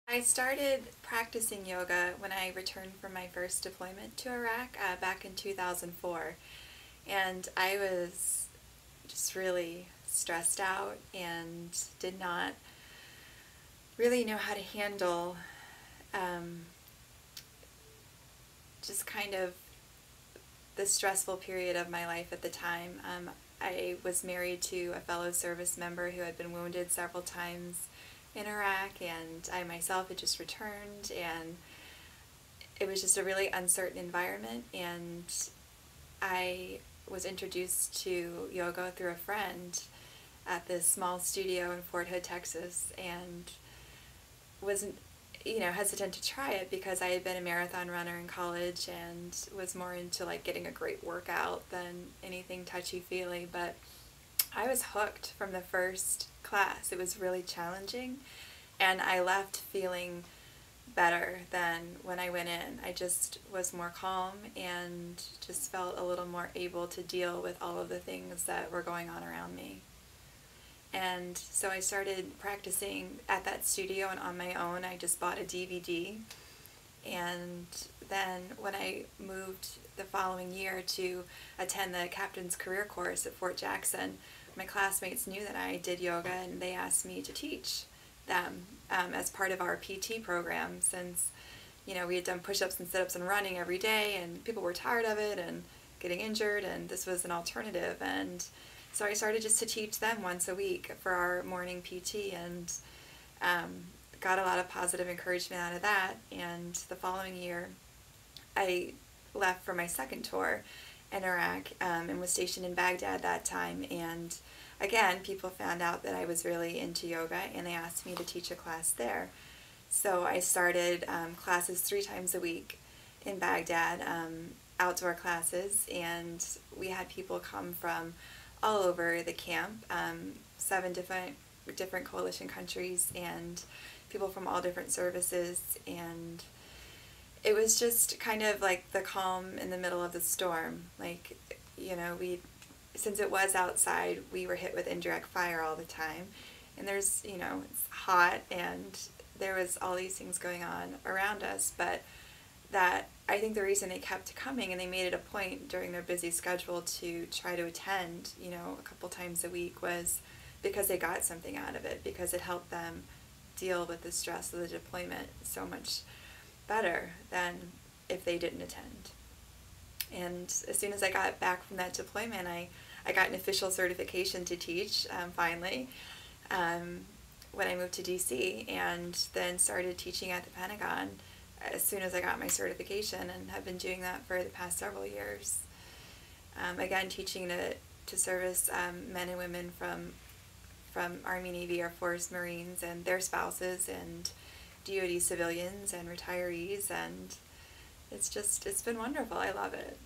I started practicing yoga when I returned from my first deployment to Iraq back in 2004. And I was just really stressed out and did not really know how to handle um, just kind of the stressful period of my life at the time. I was married to a fellow service member who had been wounded several times in Iraq, and I myself had just returned, and it was just a really uncertain environment. And I was introduced to yoga through a friend at this small studio in Fort Hood, Texas, and wasn't hesitant to try it because I had been a marathon runner in college and was more into like getting a great workout than anything touchy-feely. But I was hooked from the first class. It was really challenging, and I left feeling better than when I went in. I just was more calm and just felt a little more able to deal with all of the things that were going on around me. And so I started practicing at that studio and on my own. I just bought a DVD. And then when I moved the following year to attend the captain's career course at Fort Jackson, my classmates knew that I did yoga, and they asked me to teach them as part of our PT program, since we had done push-ups and sit-ups and running every day, and people were tired of it and getting injured, and this was an alternative. And so I started just to teach them once a week for our morning PT, and got a lot of positive encouragement out of that. And the following year, I left for my second tour in Iraq, and was stationed in Baghdad that time. And again, people found out that I was really into yoga, and they asked me to teach a class there. So I started classes 3 times a week in Baghdad, outdoor classes, and we had people come from all over the camp, 7 different coalition countries, and people from all different services. And it was just kind of like the calm in the middle of the storm. Like, since it was outside, we were hit with indirect fire all the time, and there's, it's hot, and there was all these things going on around us. But that, I think the reason they kept coming, and they made it a point during their busy schedule to try to attend, a couple times a week, was because they got something out of it, because it helped them deal with the stress of the deployment so much better than if they didn't attend. And as soon as I got back from that deployment, I got an official certification to teach, finally, when I moved to DC, and then started teaching at the Pentagon as soon as I got my certification, and have been doing that for the past several years. Again, teaching to service men and women from Army, Navy, Air Force, Marines, and their spouses, and DoD civilians and retirees, and it's been wonderful. I love it.